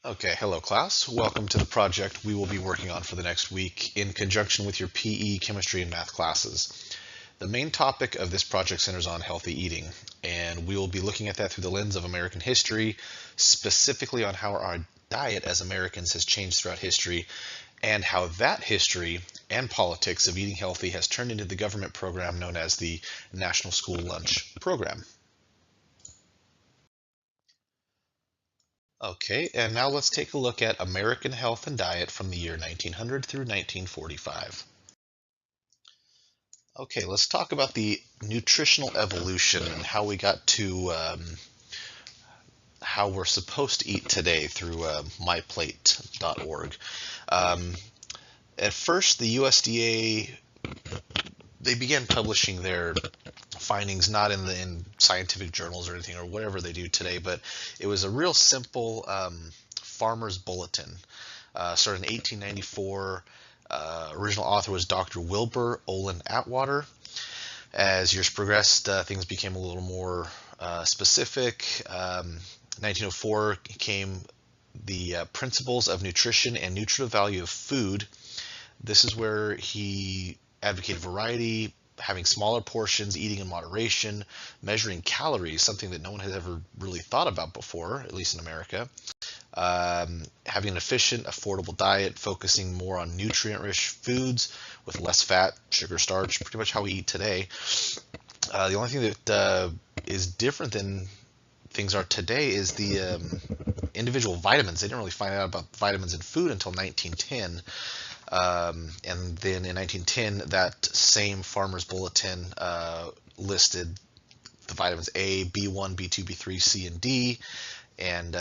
Okay, hello class. Welcome to the project we will be working on for the next week in conjunction with your PE, chemistry, and math classes. The main topic of this project centers on healthy eating, and we will be looking at that through the lens of American history, specifically on how our diet as Americans has changed throughout history, and how that history and politics of eating healthy has turned into the government program known as the National School Lunch Program. Okay, and now let's take a look at American health and diet from the year 1900 through 1945. Okay, let's talk about the nutritional evolution and how we got to how we're supposed to eat today through myplate.org. Um, at first, the USDA they began publishing their findings not in scientific journals or anything or whatever they do today, but it was a real simple farmer's bulletin. Started in 1894. Original author was Dr. Wilbur Olin Atwater. As years progressed, things became a little more specific. 1904 came the Principles of Nutrition and Nutritive Value of Food. This is where he advocated variety, having smaller portions, eating in moderation, measuring calories, something that no one has ever really thought about before, at least in America. Having an efficient, affordable diet, focusing more on nutrient-rich foods with less fat, sugar, starch, pretty much how we eat today. The only thing that is different than things are today is the individual vitamins. They didn't really find out about vitamins in food until 1910. And then in 1910, that same Farmer's Bulletin listed the vitamins A, B1, B2, B3, C, and D, and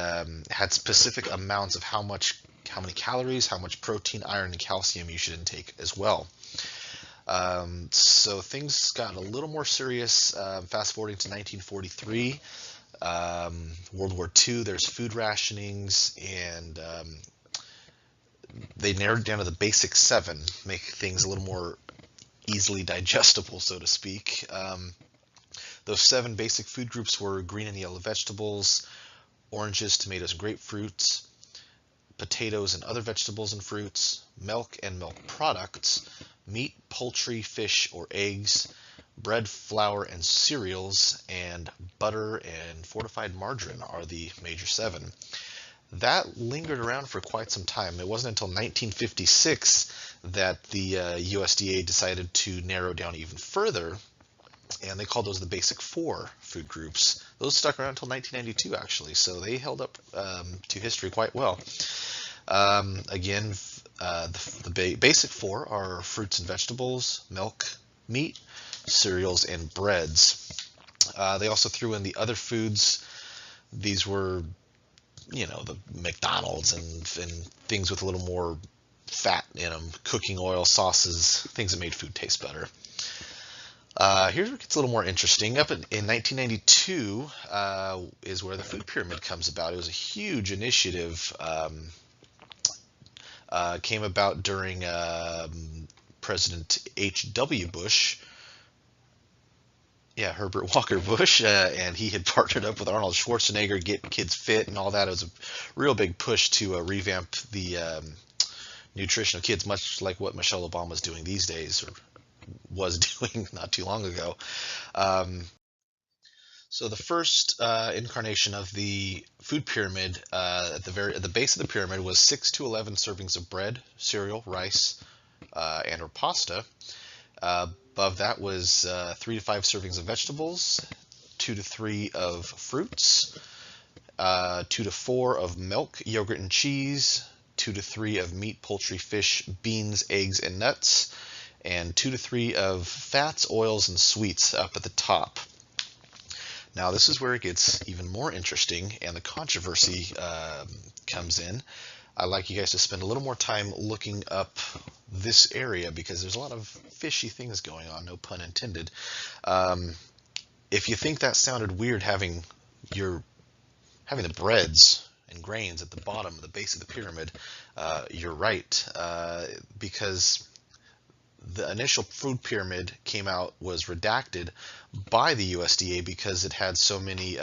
had specific amounts of how many calories, how much protein, iron, and calcium you should intake as well. So things got a little more serious. Fast forwarding to 1943, World War II. There's food rationings, and they narrowed it down to the basic seven, make things a little more easily digestible, so to speak. Those seven basic food groups were green and yellow vegetables, oranges, tomatoes, and grapefruits, potatoes and other vegetables and fruits, milk and milk products, meat, poultry, fish, or eggs, bread, flour, and cereals, and butter and fortified margarine are the major seven. That lingered around for quite some time. It wasn't until 1956 that the USDA decided to narrow down even further, and they called those the basic four food groups. Those stuck around until 1992, actually, so they held up to history quite well. Again, the basic four are fruits and vegetables, milk, meat, cereals, and breads. They also threw in the other foods. These were the McDonald's and things with a little more fat in them, cooking oil, sauces, things that made food taste better. Here's where it gets a little more interesting. Up in 1992 is where the food pyramid comes about. It was a huge initiative. Came about during President H.W. Bush. Yeah, Herbert Walker Bush, and he had partnered up with Arnold Schwarzenegger, Get Kids Fit, and all that. It was a real big push to revamp the nutrition of kids, much like what Michelle Obama is doing these days, or was doing not too long ago. So the first incarnation of the food pyramid at the base of the pyramid was 6 to 11 servings of bread, cereal, rice, and or pasta. Above that was 3 to 5 servings of vegetables, 2 to 3 of fruits, 2 to 4 of milk, yogurt, and cheese, 2 to 3 of meat, poultry, fish, beans, eggs, and nuts, and 2 to 3 of fats, oils, and sweets up at the top. Now this is where it gets even more interesting and the controversy comes in. I'd like you guys to spend a little more time looking up this area because there's a lot of fishy things going on, no pun intended. If you think that sounded weird having the breads and grains at the bottom, the base of the pyramid, you're right, because the initial food pyramid was redacted by the USDA because it had so many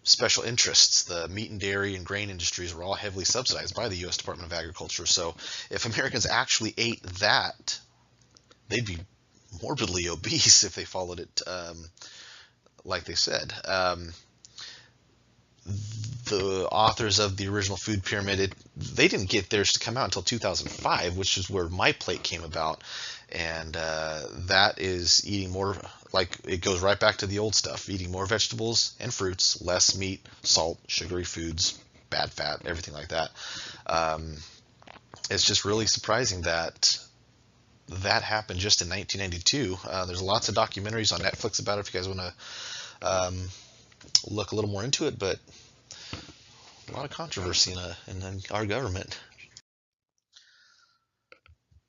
special interests. The meat and dairy and grain industries were all heavily subsidized by the U.S. Department of Agriculture. So if Americans actually ate that, they'd be morbidly obese if they followed it like they said. The authors of the original food pyramid, they didn't get theirs to come out until 2005, which is where My Plate came about. And that is eating more, like it goes right back to the old stuff, eating more vegetables and fruits, less meat, salt, sugary foods, bad fat, everything like that. It's just really surprising that that happened just in 1992. There's lots of documentaries on Netflix about it if you guys want to look a little more into it, but a lot of controversy in our government.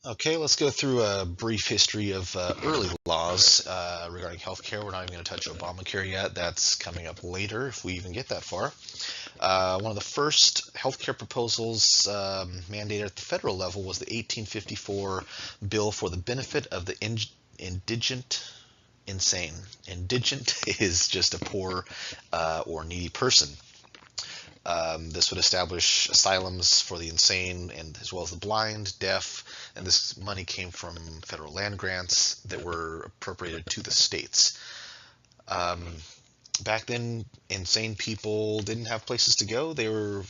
Okay, let's go through a brief history of early laws regarding healthcare. We're not even going to touch Obamacare yet. That's coming up later if we even get that far. One of the first healthcare proposals mandated at the federal level was the 1854 Bill for the Benefit of the Indigent Insane. Indigent is just a poor or needy person. This would establish asylums for the insane and as well as the blind, deaf, and this money came from federal land grants that were appropriated to the states. Back then, insane people didn't have places to go. They were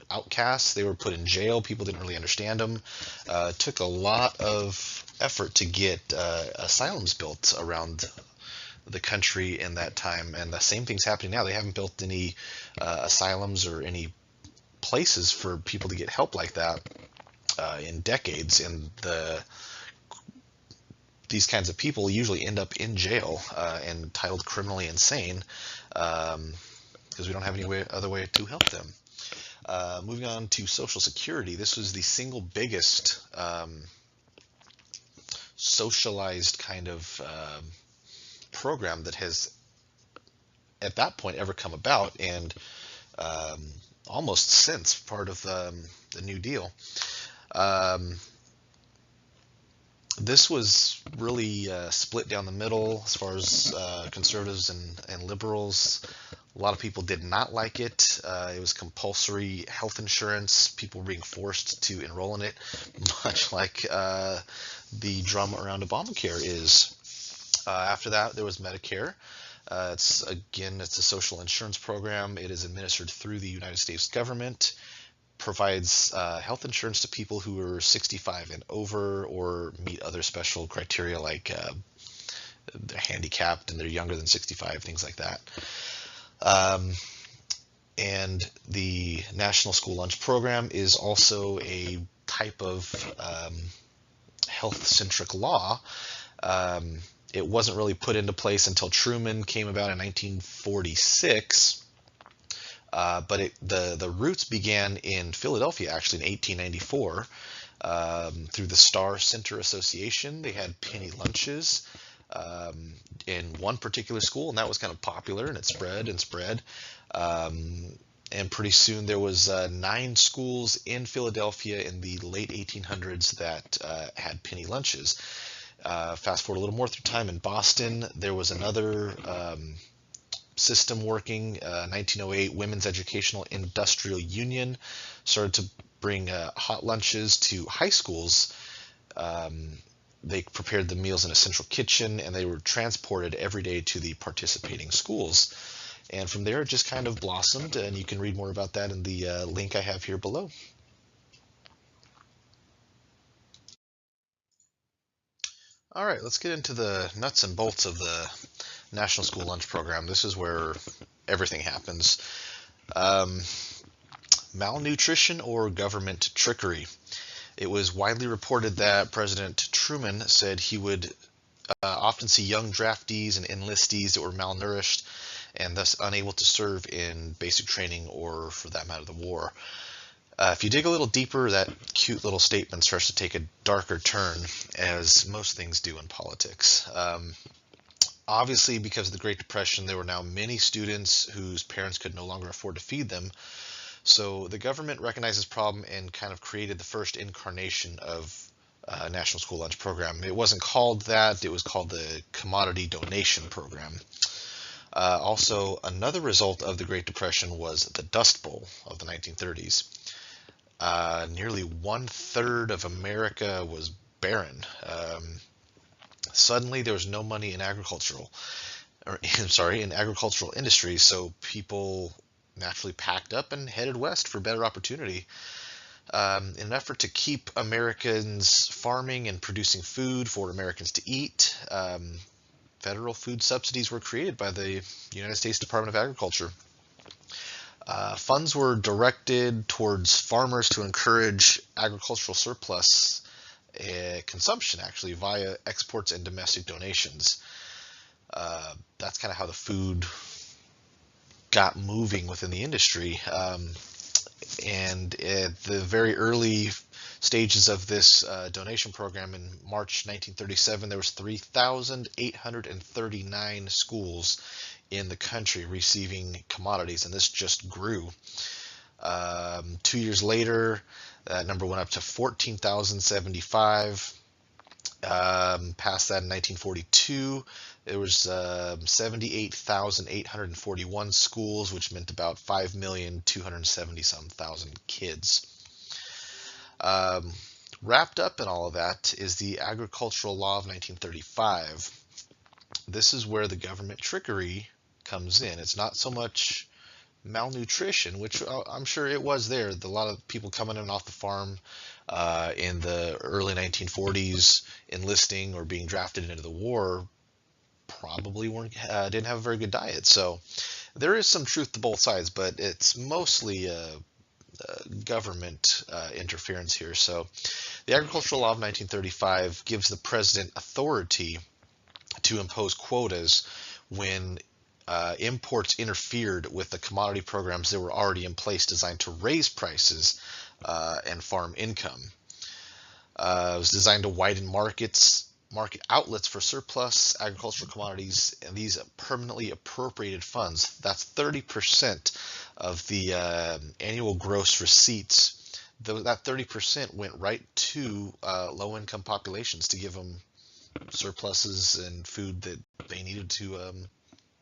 outcasts. They were put in jail. People didn't really understand them. It took a lot of effort to get asylums built around the country in that time, and the same thing's happening now. They haven't built any asylums or any places for people to get help like that in decades, and these kinds of people usually end up in jail and titled criminally insane because we don't have any other way to help them. Moving on to Social Security, this was the single biggest socialized kind of program that has at that point ever come about, and almost since part of the New Deal. This was really split down the middle as far as conservatives and liberals. A lot of people did not like it. It was compulsory health insurance. People were being forced to enroll in it, much like the drama around Obamacare is. After that, there was Medicare. It's a social insurance program. It is administered through the United States government, provides health insurance to people who are 65 and over or meet other special criteria like they're handicapped and they're younger than 65, things like that. And the National School Lunch Program is also a type of health-centric law. It wasn't really put into place until Truman came about in 1946, but the roots began in Philadelphia actually in 1894 through the Star Center Association. They had penny lunches in one particular school, and that was kind of popular, and it spread and spread. And pretty soon there was 9 schools in Philadelphia in the late 1800s that had penny lunches. Fast forward a little more through time, in Boston, there was another system working. 1908, Women's Educational Industrial Union started to bring hot lunches to high schools. They prepared the meals in a central kitchen, and they were transported every day to the participating schools. And from there, it just kind of blossomed, and you can read more about that in the link I have here below. All right, let's get into the nuts and bolts of the National School Lunch Program. This is where everything happens. Malnutrition or government trickery. It was widely reported that President Truman said he would often see young draftees and enlistees that were malnourished and thus unable to serve in basic training or, for that matter, the war. If you dig a little deeper, that cute little statement starts to take a darker turn, as most things do in politics. Obviously, because of the Great Depression, there were now many students whose parents could no longer afford to feed them. So the government recognized this problem and kind of created the first incarnation of National School Lunch Program. It wasn't called that. It was called the Commodity Donation Program. Also, another result of the Great Depression was the Dust Bowl of the 1930s. Nearly 1/3 of America was barren. Suddenly, there was no money in in agricultural industries, so people naturally packed up and headed west for better opportunity. In an effort to keep Americans farming and producing food for Americans to eat, federal food subsidies were created by the United States Department of Agriculture. Funds were directed towards farmers to encourage agricultural surplus consumption, actually, via exports and domestic donations. That's kind of how the food got moving within the industry. And at the very early stages of this donation program in March 1937, there was 3,839 schools in the country receiving commodities, and this just grew. 2 years later, that number went up to 14,075. Past that in 1942, there was 78,841 schools, which meant about 5,270,000 kids. Wrapped up in all of that is the Agricultural Law of 1935. This is where the government trickery comes in. It's not so much malnutrition, which I'm sure it was there. A lot of people coming in off the farm in the early 1940s, enlisting or being drafted into the war, probably didn't have a very good diet. So there is some truth to both sides, but it's mostly government interference here. So the Agricultural Law of 1935 gives the president authority to impose quotas when imports interfered with the commodity programs that were already in place designed to raise prices and farm income. It was designed to widen market outlets for surplus agricultural commodities, and these permanently appropriated funds, that's 30% of the annual gross receipts. That 30% went right to low-income populations to give them surpluses and food that they needed to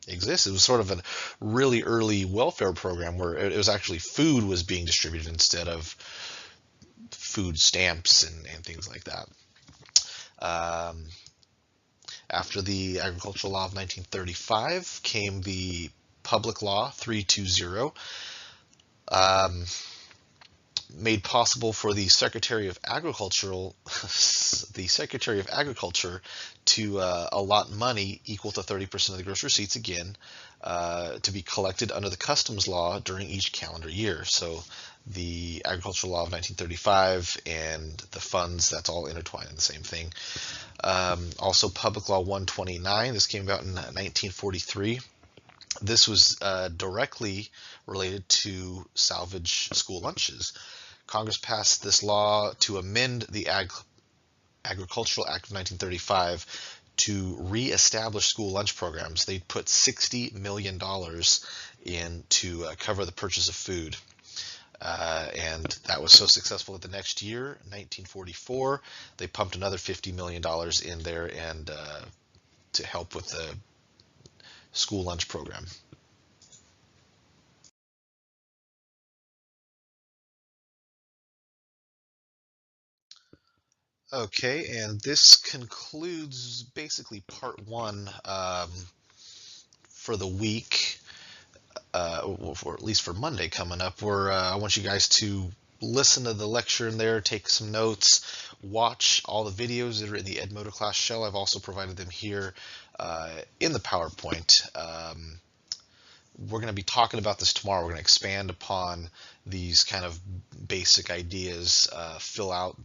exist. It was sort of a really early welfare program where it was actually food was being distributed instead of food stamps and things like that. After the Agricultural Law of 1935 came the Public Law 320, made possible for the Secretary of Agriculture to allot money equal to 30% of the gross receipts, again, to be collected under the customs law during each calendar year. So the Agricultural Law of 1935 and the funds, that's all intertwined in the same thing. Also Public Law 129, this came about in 1943. This was directly related to salvage school lunches. Congress passed this law to amend the Agricultural Act of 1935 to re-establish school lunch programs. They put $60 million in to cover the purchase of food. And that was so successful that the next year, 1944, they pumped another $50 million in there and to help with the school lunch program. Okay, and this concludes basically part one for the week, or at least for Monday coming up, where I want you guys to listen to the lecture in there, take some notes, watch all the videos that are in the Edmodo class shell. I've also provided them here in the PowerPoint. We're going to be talking about this tomorrow. We're going to expand upon these kind of basic ideas, fill out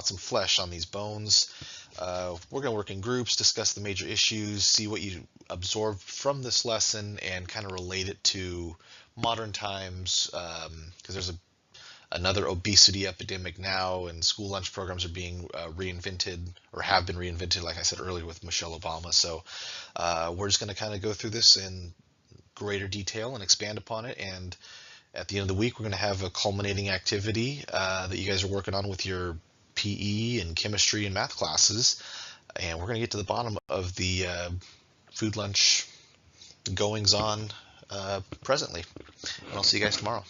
some flesh on these bones. We're going to work in groups, discuss the major issues, see what you absorbed from this lesson, and kind of relate it to modern times, because there's another obesity epidemic now, and school lunch programs are being reinvented, or have been reinvented, like I said earlier, with Michelle Obama. So we're just going to kind of go through this in greater detail and expand upon it, and at the end of the week, we're going to have a culminating activity that you guys are working on with your PE and chemistry and math classes, and we're going to get to the bottom of the food lunch goings on presently. And I'll see you guys tomorrow.